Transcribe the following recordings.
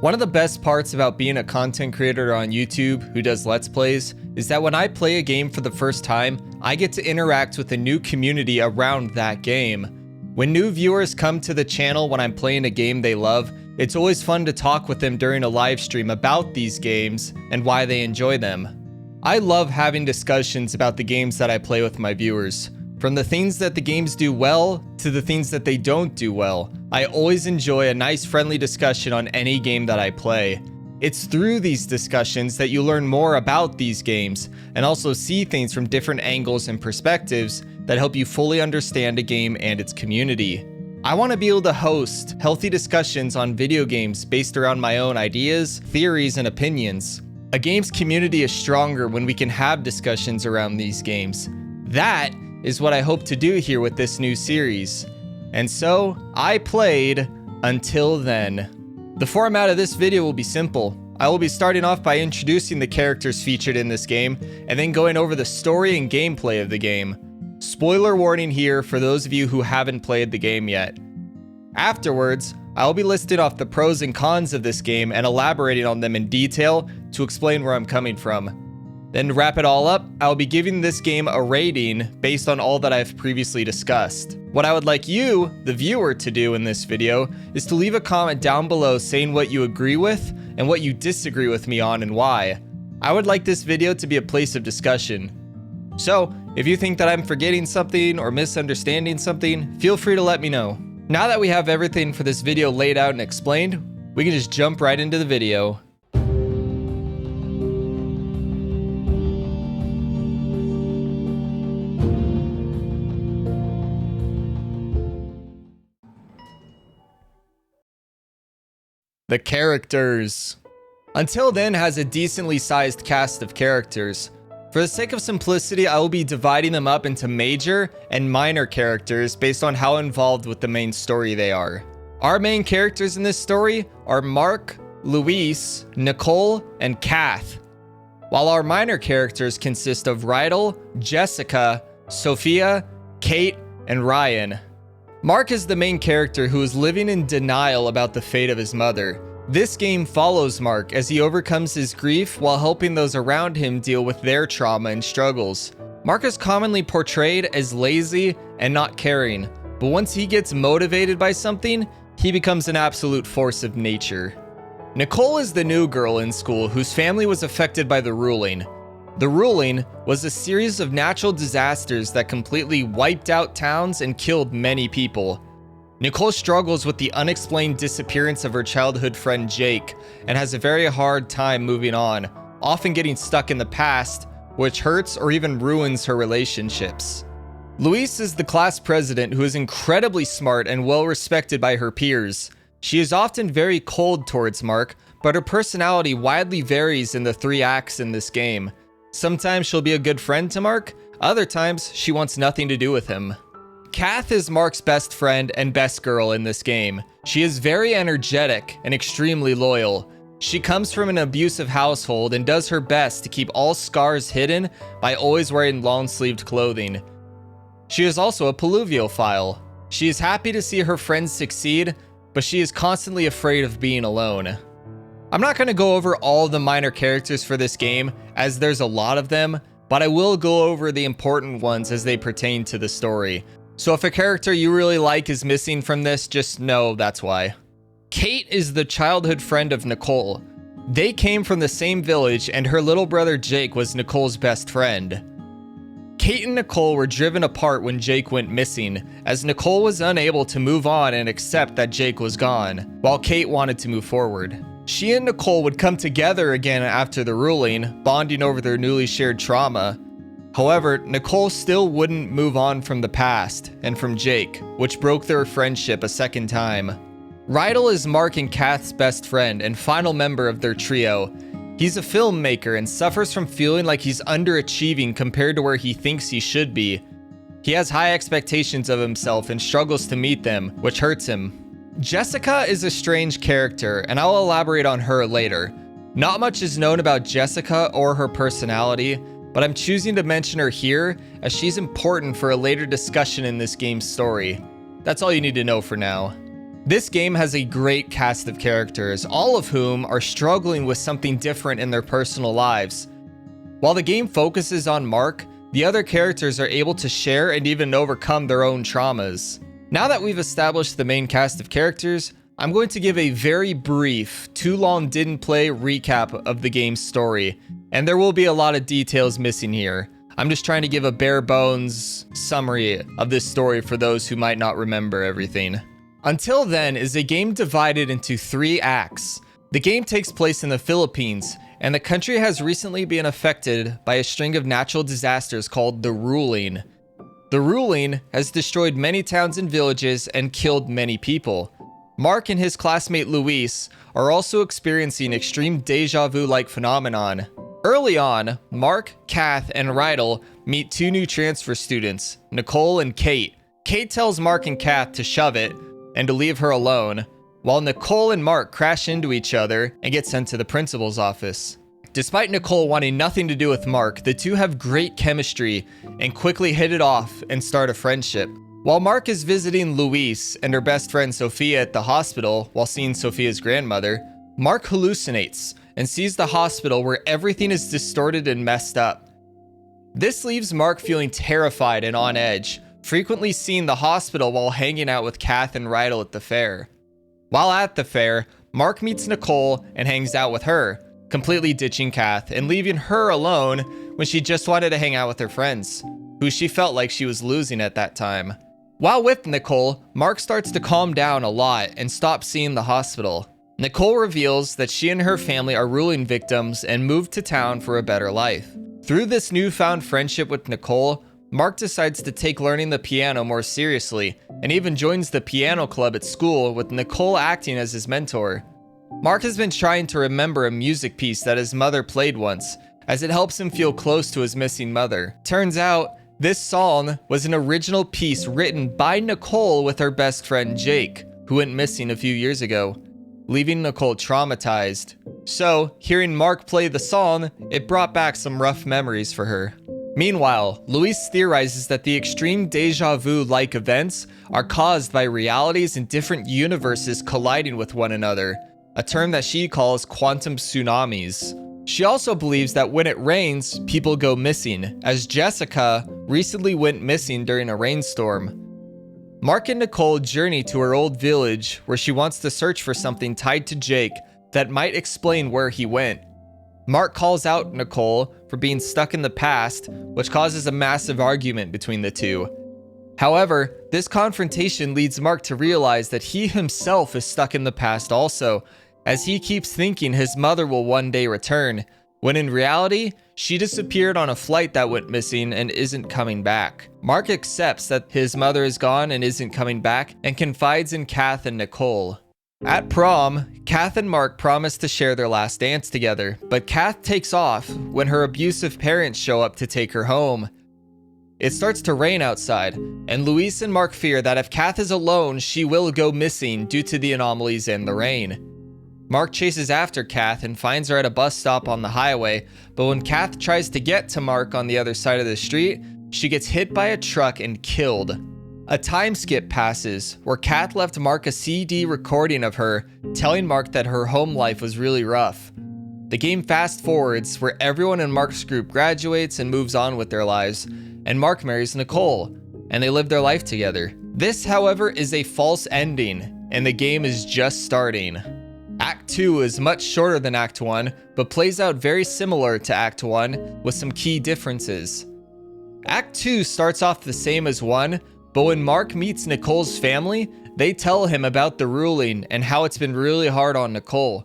One of the best parts about being a content creator on YouTube who does Let's Plays is that when I play a game for the first time, I get to interact with a new community around that game. When new viewers come to the channel when I'm playing a game they love, it's always fun to talk with them during a live stream about these games and why they enjoy them. I love having discussions about the games that I play with my viewers. From the things that the games do well to the things that they don't do well, I always enjoy a nice friendly discussion on any game that I play. It's through these discussions that you learn more about these games and also see things from different angles and perspectives that help you fully understand a game and its community. I want to be able to host healthy discussions on video games based around my own ideas, theories, and opinions. A game's community is stronger when we can have discussions around these games. That is what I hope to do here with this new series. And so, I played Until Then. The format of this video will be simple. I will be starting off by introducing the characters featured in this game, and then going over the story and gameplay of the game. Spoiler warning here for those of you who haven't played the game yet. Afterwards, I will be listing off the pros and cons of this game and elaborating on them in detail to explain where I'm coming from. Then to wrap it all up, I will be giving this game a rating based on all that I've previously discussed. What I would like you, the viewer, to do in this video is to leave a comment down below saying what you agree with and what you disagree with me on and why. I would like this video to be a place of discussion. So, if you think that I'm forgetting something or misunderstanding something, feel free to let me know. Now that we have everything for this video laid out and explained, we can just jump right into the video. The characters. Until Then has a decently sized cast of characters. For the sake of simplicity, I will be dividing them up into major and minor characters based on how involved with the main story they are. Our main characters in this story are Mark, Luis, Nicole, and Kath, while our minor characters consist of Rydell, Jessica, Sophia, Kate, and Ryan. Mark is the main character who is living in denial about the fate of his mother. This game follows Mark as he overcomes his grief while helping those around him deal with their trauma and struggles. Mark is commonly portrayed as lazy and not caring, but once he gets motivated by something, he becomes an absolute force of nature. Nicole is the new girl in school whose family was affected by the ruling. The ruling was a series of natural disasters that completely wiped out towns and killed many people. Nicole struggles with the unexplained disappearance of her childhood friend Jake and has a very hard time moving on, often getting stuck in the past, which hurts or even ruins her relationships. Luis is the class president who is incredibly smart and well respected by her peers. She is often very cold towards Mark, but her personality widely varies in the 3 acts in this game. Sometimes she'll be a good friend to Mark, other times she wants nothing to do with him. Kath is Mark's best friend and best girl in this game. She is very energetic and extremely loyal. She comes from an abusive household and does her best to keep all scars hidden by always wearing long-sleeved clothing. She is also a paluviophile. She is happy to see her friends succeed, but she is constantly afraid of being alone. I'm not going to go over all the minor characters for this game, as there's a lot of them, but I will go over the important ones as they pertain to the story. So if a character you really like is missing from this, just know that's why. Kate is the childhood friend of Nicole. They came from the same village, and her little brother Jake was Nicole's best friend. Kate and Nicole were driven apart when Jake went missing, as Nicole was unable to move on and accept that Jake was gone, while Kate wanted to move forward. She and Nicole would come together again after the ruling, bonding over their newly shared trauma. However, Nicole still wouldn't move on from the past and from Jake, which broke their friendship a second time. Rydell is Mark and Kath's best friend and final member of their trio. He's a filmmaker and suffers from feeling like he's underachieving compared to where he thinks he should be. He has high expectations of himself and struggles to meet them, which hurts him. Jessica is a strange character, and I'll elaborate on her later. Not much is known about Jessica or her personality, but I'm choosing to mention her here as she's important for a later discussion in this game's story. That's all you need to know for now. This game has a great cast of characters, all of whom are struggling with something different in their personal lives. While the game focuses on Mark, the other characters are able to share and even overcome their own traumas. Now that we've established the main cast of characters, I'm going to give a very brief, too long didn't play recap of the game's story, and there will be a lot of details missing here. I'm just trying to give a bare bones summary of this story for those who might not remember everything. Until Then is a game divided into 3 acts. The game takes place in the Philippines, and the country has recently been affected by a string of natural disasters called the Ruling. The Ruling has destroyed many towns and villages and killed many people. Mark and his classmate Luis are also experiencing extreme deja vu-like phenomenon. Early on, Mark, Kath, and Rydell meet 2 new transfer students, Nicole and Kate. Kate tells Mark and Kath to shove it and to leave her alone, while Nicole and Mark crash into each other and get sent to the principal's office. Despite Nicole wanting nothing to do with Mark, the two have great chemistry and quickly hit it off and start a friendship. While Mark is visiting Luis and her best friend Sophia at the hospital while seeing Sophia's grandmother, Mark hallucinates and sees the hospital where everything is distorted and messed up. This leaves Mark feeling terrified and on edge, frequently seeing the hospital while hanging out with Kath and Rydell at the fair. While at the fair, Mark meets Nicole and hangs out with her, completely ditching Kath and leaving her alone when she just wanted to hang out with her friends, who she felt like she was losing at that time. While with Nicole, Mark starts to calm down a lot and stop seeing the hospital. Nicole reveals that she and her family are Ruling victims and moved to town for a better life. Through this newfound friendship with Nicole, Mark decides to take learning the piano more seriously and even joins the piano club at school with Nicole acting as his mentor. Mark has been trying to remember a music piece that his mother played once, as it helps him feel close to his missing mother. Turns out, this song was an original piece written by Nicole with her best friend Jake, who went missing a few years ago, leaving Nicole traumatized. So, hearing Mark play the song, it brought back some rough memories for her. Meanwhile, Luis theorizes that the extreme deja vu-like events are caused by realities in different universes colliding with one another, a term that she calls quantum tsunamis. She also believes that when it rains, people go missing, as Jessica recently went missing during a rainstorm. Mark and Nicole journey to her old village where she wants to search for something tied to Jake that might explain where he went. Mark calls out Nicole for being stuck in the past, which causes a massive argument between the two. However, this confrontation leads Mark to realize that he himself is stuck in the past also, as he keeps thinking his mother will one day return, when in reality, she disappeared on a flight that went missing and isn't coming back. Mark accepts that his mother is gone and isn't coming back, and confides in Kath and Nicole. At prom, Kath and Mark promise to share their last dance together, but Kath takes off when her abusive parents show up to take her home. It starts to rain outside, and Luis and Mark fear that if Kath is alone, she will go missing due to the anomalies in the rain. Mark chases after Kath and finds her at a bus stop on the highway, but when Kath tries to get to Mark on the other side of the street, she gets hit by a truck and killed. A time skip passes, where Kath left Mark a CD recording of her, telling Mark that her home life was really rough. The game fast forwards, where everyone in Mark's group graduates and moves on with their lives, and Mark marries Nicole, and they live their life together. This, however, is a false ending, and the game is just starting. Act 2 is much shorter than Act 1, but plays out very similar to Act 1 with some key differences. Act 2 starts off the same as 1, but when Mark meets Nicole's family, they tell him about the Ruling and how it's been really hard on Nicole.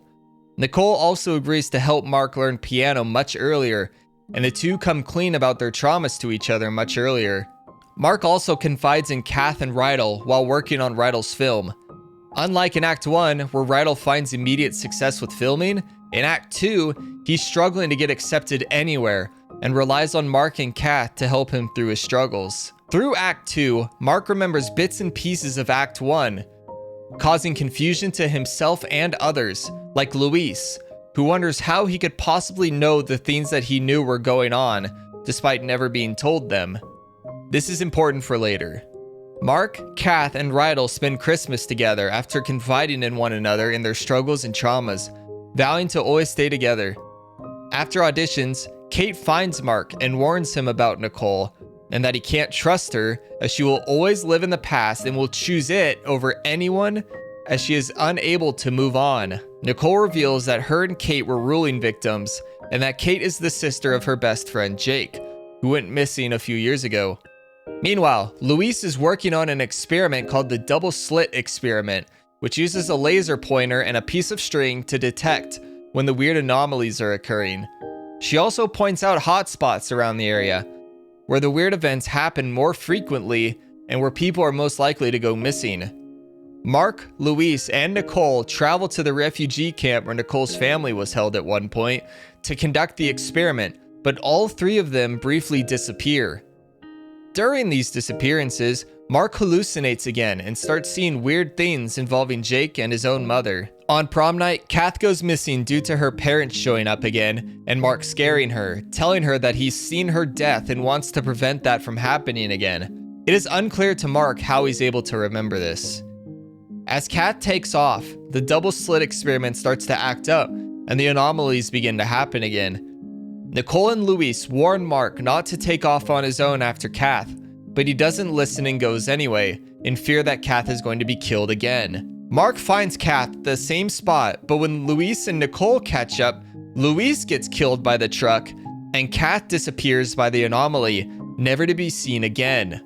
Nicole also agrees to help Mark learn piano much earlier, and the two come clean about their traumas to each other much earlier. Mark also confides in Kath and Rydell while working on Rydell's film. Unlike in Act 1, where Rydell finds immediate success with filming, in Act 2, he's struggling to get accepted anywhere, and relies on Mark and Kath to help him through his struggles. Through Act 2, Mark remembers bits and pieces of Act 1, causing confusion to himself and others, like Luis, who wonders how he could possibly know the things that he knew were going on, despite never being told them. This is important for later. Mark, Kath, and Rydell spend Christmas together after confiding in one another in their struggles and traumas, vowing to always stay together. After auditions, Kate finds Mark and warns him about Nicole, and that he can't trust her as she will always live in the past and will choose it over anyone as she is unable to move on. Nicole reveals that her and Kate were ruling victims, and that Kate is the sister of her best friend Jake, who went missing a few years ago. Meanwhile, Luis is working on an experiment called the double slit experiment, which uses a laser pointer and a piece of string to detect when the weird anomalies are occurring. She also points out hotspots around the area, where the weird events happen more frequently and where people are most likely to go missing. Mark, Luis, and Nicole travel to the refugee camp where Nicole's family was held at one point to conduct the experiment, but all three of them briefly disappear. During these disappearances, Mark hallucinates again and starts seeing weird things involving Jake and his own mother. On prom night, Kath goes missing due to her parents showing up again and Mark scaring her, telling her that he's seen her death and wants to prevent that from happening again. It is unclear to Mark how he's able to remember this. As Kath takes off, the double slit experiment starts to act up and the anomalies begin to happen again. Nicole and Luis warn Mark not to take off on his own after Kath, but he doesn't listen and goes anyway, in fear that Kath is going to be killed again. Mark finds Kath at the same spot, but when Luis and Nicole catch up, Luis gets killed by the truck, and Kath disappears by the anomaly, never to be seen again.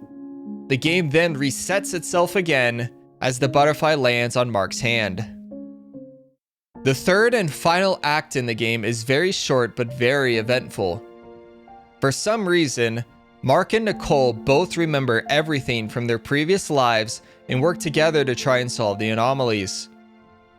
The game then resets itself again as the butterfly lands on Mark's hand. The third and final act in the game is very short but very eventful. For some reason, Mark and Nicole both remember everything from their previous lives and work together to try and solve the anomalies.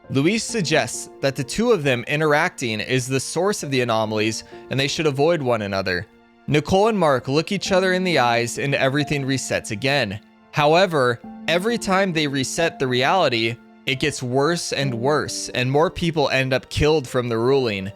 Luis suggests that the two of them interacting is the source of the anomalies and they should avoid one another. Nicole and Mark look each other in the eyes and everything resets again. However, every time they reset the reality, it gets worse and worse, and more people end up killed from the ruling,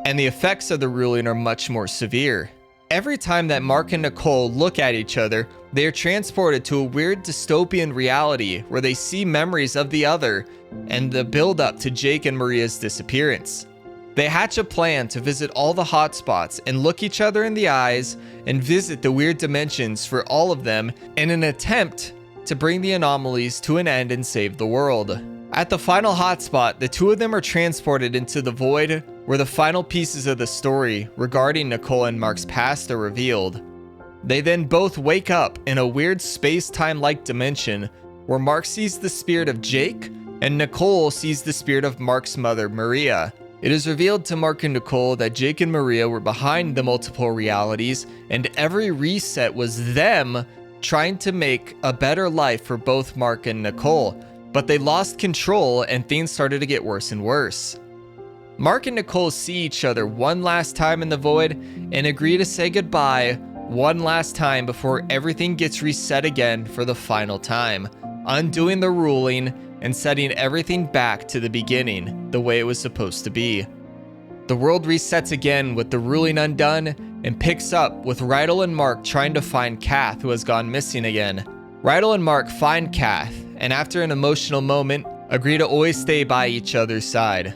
and the effects of the ruling are much more severe. Every time that Mark and Nicole look at each other, they are transported to a weird dystopian reality where they see memories of the other and the build-up to Jake and Maria's disappearance. They hatch a plan to visit all the hotspots and look each other in the eyes and visit the weird dimensions for all of them in an attempt to bring the anomalies to an end and save the world. At the final hotspot, the two of them are transported into the void where the final pieces of the story regarding Nicole and Mark's past are revealed. They then both wake up in a weird space-time-like dimension where Mark sees the spirit of Jake and Nicole sees the spirit of Mark's mother, Maria. It is revealed to Mark and Nicole that Jake and Maria were behind the multiple realities and every reset was them trying to make a better life for both Mark and Nicole. But they lost control and things started to get worse and worse. Mark and Nicole see each other one last time in the void and agree to say goodbye one last time before everything gets reset again for the final time, undoing the ruling and setting everything back to the beginning, the way it was supposed to be. The world resets again with the ruling undone and picks up with Rydell and Mark trying to find Kath, who has gone missing again. Rydell and Mark find Kath, and after an emotional moment, agree to always stay by each other's side.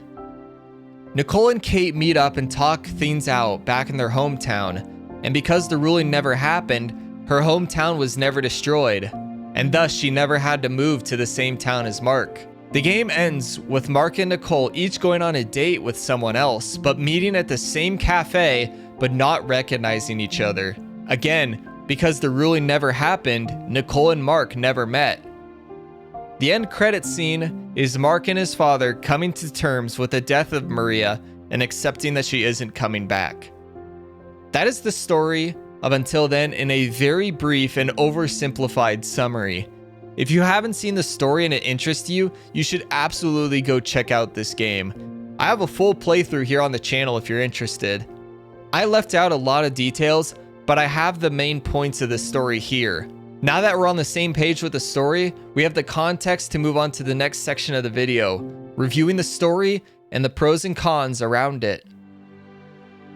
Nicole and Kate meet up and talk things out back in their hometown, and because the ruling never happened, her hometown was never destroyed, and thus she never had to move to the same town as Mark. The game ends with Mark and Nicole each going on a date with someone else, but meeting at the same cafe, but not recognizing each other. Again, because the ruling never happened, Nicole and Mark never met. The end credits scene is Mark and his father coming to terms with the death of Maria and accepting that she isn't coming back. That is the story of Until Then in a very brief and oversimplified summary. If you haven't seen the story and it interests you, you should absolutely go check out this game. I have a full playthrough here on the channel if you're interested. I left out a lot of details, but I have the main points of the story here. Now that we're on the same page with the story, we have the context to move on to the next section of the video, reviewing the story and the pros and cons around it.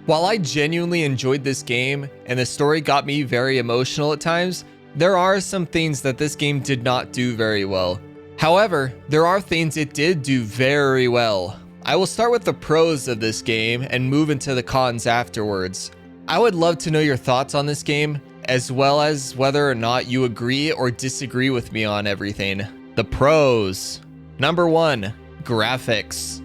While I genuinely enjoyed this game and the story got me very emotional at times, There are some things that this game did not do very well. However, there are things it did do very well. I will start with the pros of this game and move into the cons afterwards. I would love to know your thoughts on this game, as well as whether or not you agree or disagree with me on everything. The pros. Number 1, graphics.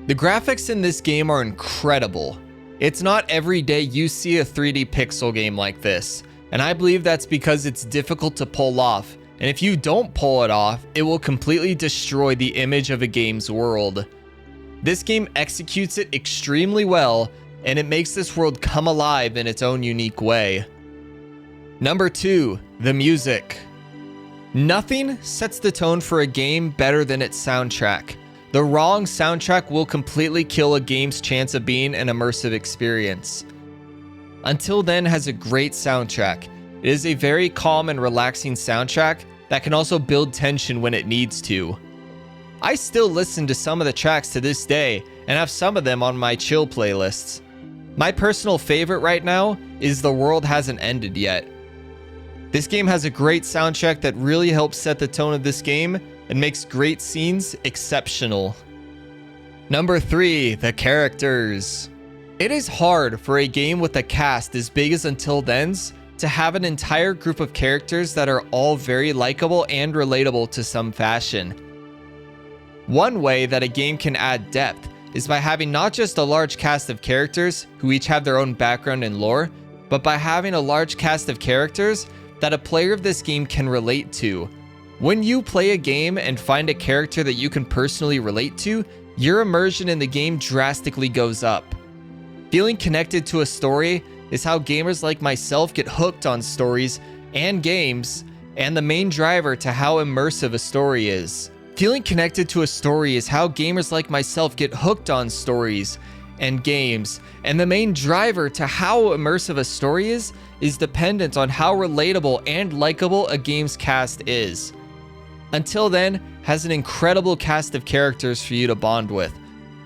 The graphics in this game are incredible. It's not every day you see a 3D pixel game like this, and I believe that's because it's difficult to pull off, and if you don't pull it off, it will completely destroy the image of a game's world. This game executes it extremely well, and it makes this world come alive in its own unique way. Number 2, the music. Nothing sets the tone for a game better than its soundtrack. The wrong soundtrack will completely kill a game's chance of being an immersive experience. Until Then has a great soundtrack. It is a very calm and relaxing soundtrack that can also build tension when it needs to. I still listen to some of the tracks to this day and have some of them on my chill playlists. My personal favorite right now is The World Hasn't Ended Yet. This game has a great soundtrack that really helps set the tone of this game and makes great scenes exceptional. Number 3, the characters. It is hard for a game with a cast as big as Until Then's to have an entire group of characters that are all very likable and relatable to some fashion. One way that a game can add depth is by having not just a large cast of characters who each have their own background and lore, but by having a large cast of characters that a player of this game can relate to. When you play a game and find a character that you can personally relate to, your immersion in the game drastically goes up. Feeling connected to a story is how gamers like myself get hooked on stories and games, and the main driver to how immersive a story is. Feeling connected to a story is how gamers like myself get hooked on stories and games, and the main driver to how immersive a story is dependent on how relatable and likable a game's cast is. Until Then has an incredible cast of characters for you to bond with.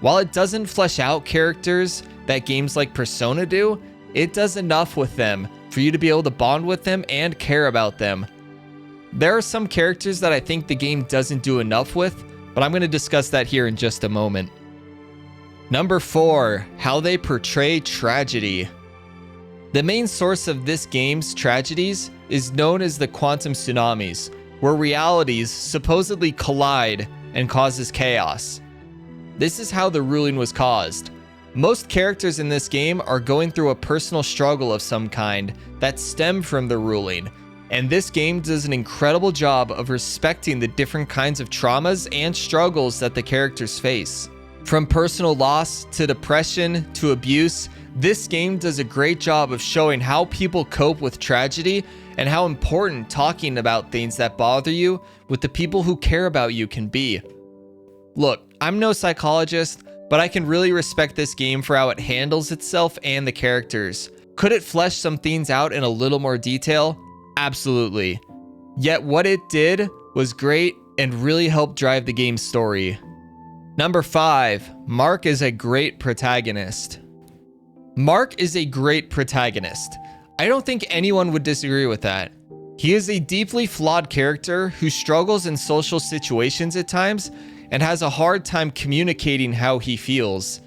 While it doesn't flesh out characters that games like Persona do, it does enough with them for you to be able to bond with them and care about them. There are some characters that I think the game doesn't do enough with, but I'm going to discuss that here in just a moment. Number 4, how they portray tragedy. The main source of this game's tragedies is known as the quantum tsunamis, where realities supposedly collide and causes chaos. This is how the ruling was caused. Most characters in this game are going through a personal struggle of some kind that stem from the ruling, and this game does an incredible job of respecting the different kinds of traumas and struggles that the characters face. From personal loss to depression to abuse, this game does a great job of showing how people cope with tragedy and how important talking about things that bother you with the people who care about you can be. Look, I'm no psychologist, but I can really respect this game for how it handles itself and the characters. Could it flesh some things out in a little more detail? Absolutely. Yet what it did was great and really helped drive the game's story. Number 5, Mark is a great protagonist. Mark is a great protagonist. I don't think anyone would disagree with that. He is a deeply flawed character who struggles in social situations at times and has a hard time communicating how he feels.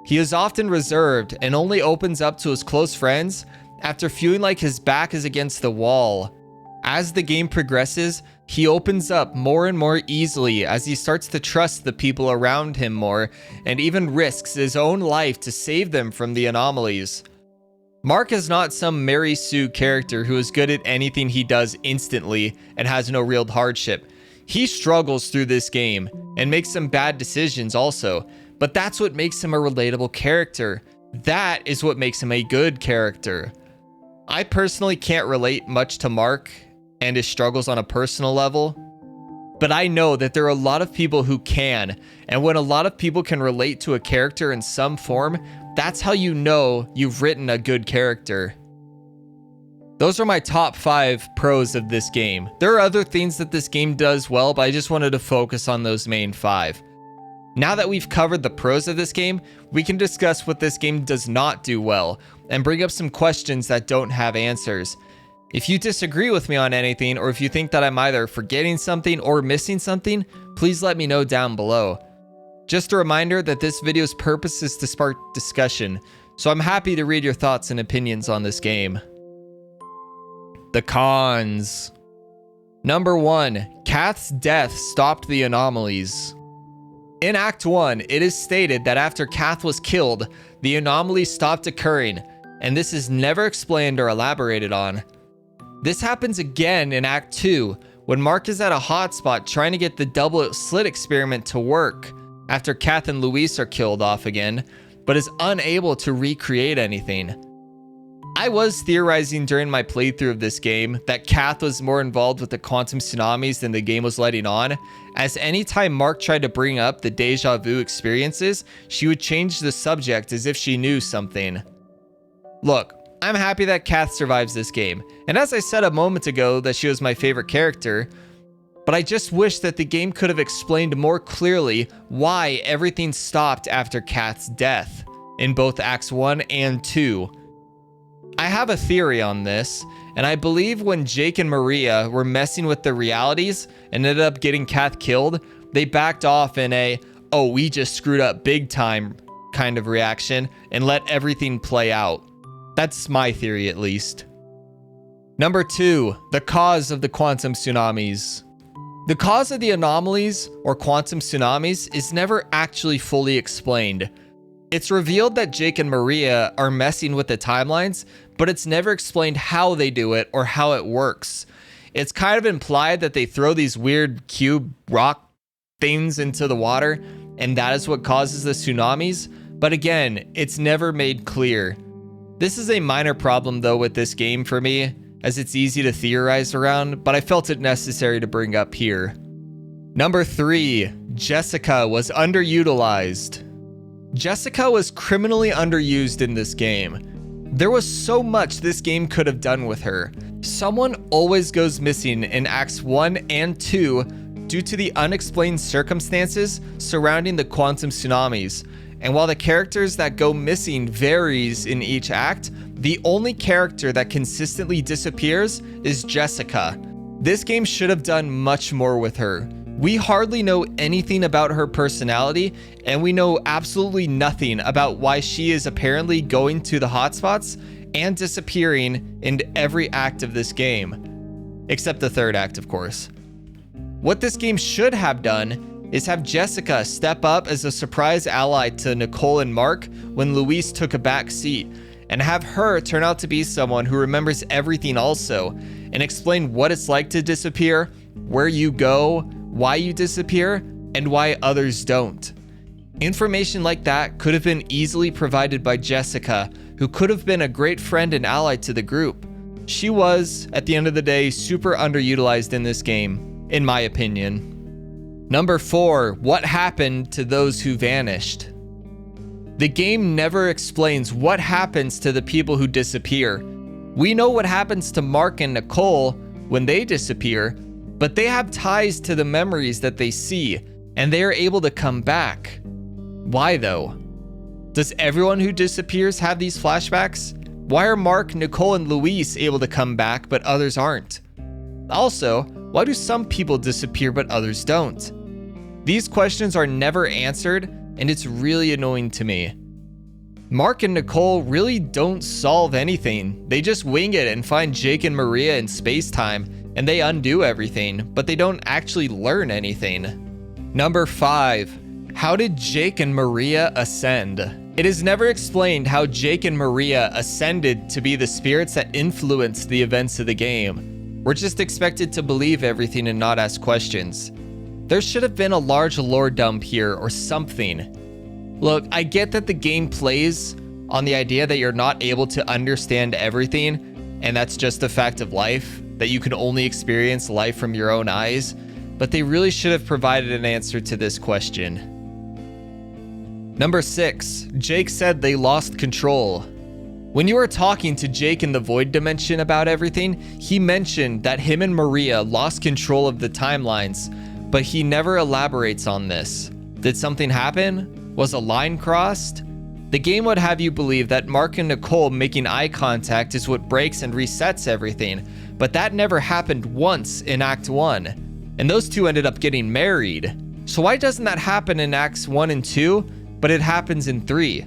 He is often reserved and only opens up to his close friends after feeling like his back is against the wall. As the game progresses, he opens up more and more easily as he starts to trust the people around him more and even risks his own life to save them from the anomalies. Mark is not some Mary Sue character who is good at anything he does instantly and has no real hardship. He struggles through this game and makes some bad decisions also, but that's what makes him a relatable character. That is what makes him a good character. I personally can't relate much to Mark and his struggles on a personal level, but I know that there are a lot of people who can, and when a lot of people can relate to a character in some form, that's how you know you've written a good character. Those are my top 5 pros of this game. There are other things that this game does well, but I just wanted to focus on those main 5. Now that we've covered the pros of this game, we can discuss what this game does not do well and bring up some questions that don't have answers. If you disagree with me on anything, or if you think that I'm either forgetting something or missing something, please let me know down below. Just a reminder that this video's purpose is to spark discussion, so I'm happy to read your thoughts and opinions on this game. The cons. Number 1. Kath's death stopped the anomalies. In Act 1, it is stated that after Kath was killed, the anomaly stopped occurring, and this is never explained or elaborated on. This happens again in Act 2, when Mark is at a hotspot trying to get the double slit experiment to work after Kath and Luis are killed off again, but is unable to recreate anything. I was theorizing during my playthrough of this game that Kath was more involved with the quantum tsunamis than the game was letting on, as anytime Mark tried to bring up the deja vu experiences, she would change the subject as if she knew something. Look, I'm happy that Kath survives this game, and as I said a moment ago that she was my favorite character, but I just wish that the game could have explained more clearly why everything stopped after Kath's death in both Acts 1 and 2. I have a theory on this, and I believe when Jake and Maria were messing with the realities and ended up getting Kath killed, they backed off in a, oh, we just screwed up big time kind of reaction and let everything play out. That's my theory, at least. Number 2, the cause of the quantum tsunamis. The cause of the anomalies, or quantum tsunamis, is never actually fully explained. It's revealed that Jake and Maria are messing with the timelines, but it's never explained how they do it or how it works. It's kind of implied that they throw these weird cube rock things into the water, and that is what causes the tsunamis, but again, it's never made clear. This is a minor problem though with this game for me, as it's easy to theorize around, but I felt it necessary to bring up here. Number 3, Jessica was underutilized. Jessica was criminally underused in this game. There was so much this game could have done with her. Someone always goes missing in Acts 1 and 2 due to the unexplained circumstances surrounding the quantum tsunamis. And while the characters that go missing varies in each act, the only character that consistently disappears is Jessica. This game should have done much more with her. We hardly know anything about her personality, and we know absolutely nothing about why she is apparently going to the hotspots and disappearing in every act of this game. Except the third act, of course. What this game should have done is have Jessica step up as a surprise ally to Nicole and Mark when Luis took a back seat, and have her turn out to be someone who remembers everything also, and explain what it's like to disappear, where you go, why you disappear, and why others don't. Information like that could have been easily provided by Jessica, who could have been a great friend and ally to the group. She was, at the end of the day, super underutilized in this game, in my opinion. Number 4, what happened to those who vanished? The game never explains what happens to the people who disappear. We know what happens to Mark and Nicole when they disappear, but they have ties to the memories that they see, and they are able to come back. Why though? Does everyone who disappears have these flashbacks? Why are Mark, Nicole, and Luis able to come back, but others aren't? Also, why do some people disappear but others don't? These questions are never answered, and it's really annoying to me. Mark and Nicole really don't solve anything. They just wing it and find Jake and Maria in space-time, and they undo everything, but they don't actually learn anything. Number 5, how did Jake and Maria ascend? It is never explained how Jake and Maria ascended to be the spirits that influenced the events of the game. We're just expected to believe everything and not ask questions. There should have been a large lore dump here or something. Look, I get that the game plays on the idea that you're not able to understand everything, and that's just a fact of life, that you can only experience life from your own eyes, but they really should have provided an answer to this question. Number 6, Jake said they lost control. When you were talking to Jake in the Void Dimension about everything, he mentioned that him and Maria lost control of the timelines, but he never elaborates on this. Did something happen? Was a line crossed? The game would have you believe that Mark and Nicole making eye contact is what breaks and resets everything, but that never happened once in Act 1, and those two ended up getting married. So why doesn't that happen in Acts 1 and 2, but it happens in 3?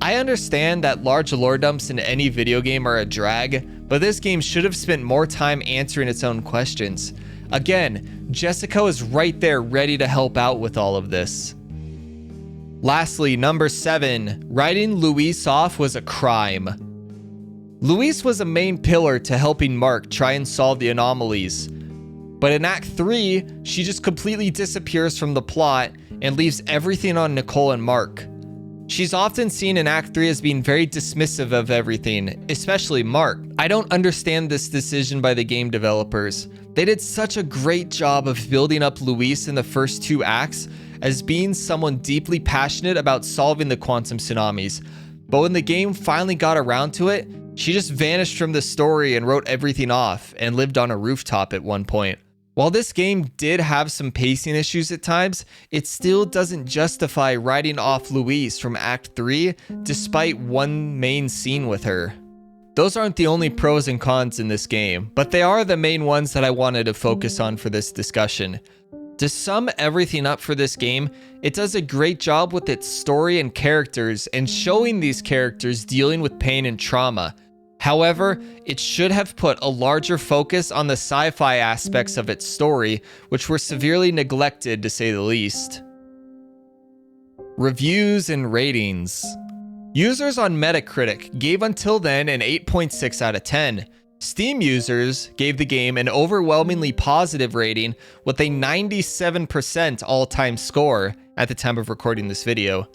I understand that large lore dumps in any video game are a drag, but this game should have spent more time answering its own questions. Again, Jessica is right there ready to help out with all of this. Lastly, number 7, writing Luis off was a crime. Luis was a main pillar to helping Mark try and solve the anomalies, but in Act 3, she just completely disappears from the plot and leaves everything on Nicole and Mark. She's often seen in Act 3 as being very dismissive of everything, especially Mark. I don't understand this decision by the game developers. They did such a great job of building up Luis in the first 2 acts as being someone deeply passionate about solving the quantum tsunamis. But when the game finally got around to it, she just vanished from the story and wrote everything off and lived on a rooftop at one point. While this game did have some pacing issues at times, it still doesn't justify writing off Luis from Act 3 despite one main scene with her. Those aren't the only pros and cons in this game, but they are the main ones that I wanted to focus on for this discussion. To sum everything up for this game, it does a great job with its story and characters and showing these characters dealing with pain and trauma. However, it should have put a larger focus on the sci-fi aspects of its story, which were severely neglected to say the least. Reviews and ratings. Users on Metacritic gave Until Then an 8.6 out of 10. Steam users gave the game an overwhelmingly positive rating with a 97% all-time score at the time of recording this video.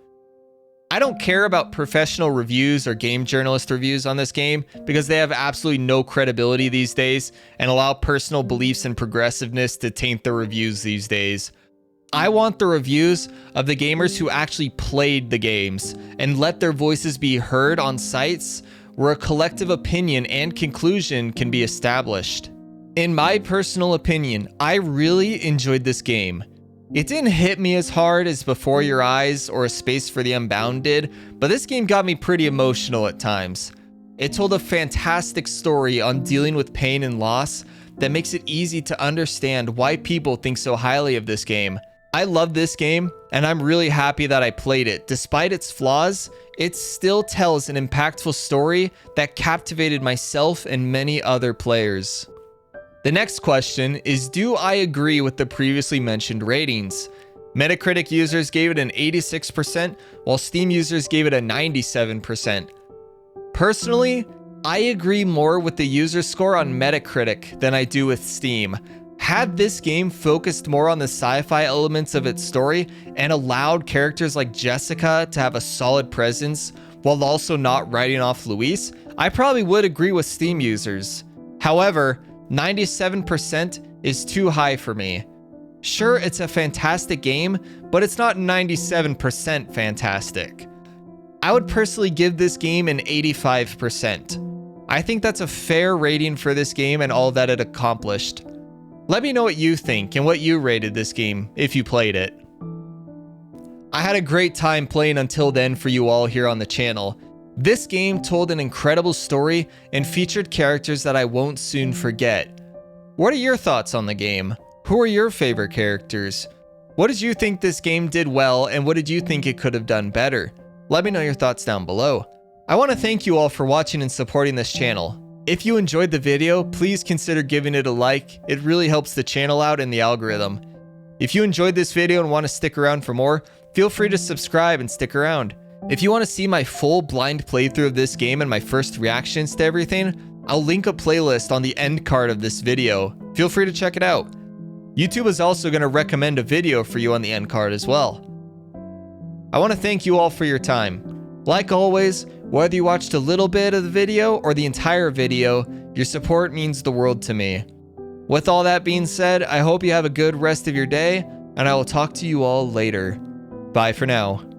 I don't care about professional reviews or game journalist reviews on this game because they have absolutely no credibility these days and allow personal beliefs and progressiveness to taint the reviews these days. I want the reviews of the gamers who actually played the games and let their voices be heard on sites where a collective opinion and conclusion can be established. In my personal opinion, I really enjoyed this game. It didn't hit me as hard as Before Your Eyes or A Space for the Unbound did, but this game got me pretty emotional at times. It told a fantastic story on dealing with pain and loss that makes it easy to understand why people think so highly of this game. I love this game, and I'm really happy that I played it. Despite its flaws, it still tells an impactful story that captivated myself and many other players. The next question is, do I agree with the previously mentioned ratings? Metacritic users gave it an 86%, while Steam users gave it a 97%. Personally, I agree more with the user score on Metacritic than I do with Steam. Had this game focused more on the sci-fi elements of its story and allowed characters like Jessica to have a solid presence while also not writing off Luis, I probably would agree with Steam users. However, 97% is too high for me. Sure, it's a fantastic game, but it's not 97% fantastic. I would personally give this game an 85%. I think that's a fair rating for this game and all that it accomplished. Let me know what you think and what you rated this game if you played it. I had a great time playing Until Then for you all here on the channel. This game told an incredible story and featured characters that I won't soon forget. What are your thoughts on the game? Who are your favorite characters? What did you think this game did well, and what did you think it could have done better? Let me know your thoughts down below. I want to thank you all for watching and supporting this channel. If you enjoyed the video, please consider giving it a like. It really helps the channel out and the algorithm. If you enjoyed this video and want to stick around for more, feel free to subscribe and stick around. If you want to see my full blind playthrough of this game and my first reactions to everything, I'll link a playlist on the end card of this video. Feel free to check it out. YouTube is also going to recommend a video for you on the end card as well. I want to thank you all for your time. Like always, whether you watched a little bit of the video or the entire video, your support means the world to me. With all that being said, I hope you have a good rest of your day, and I will talk to you all later. Bye for now.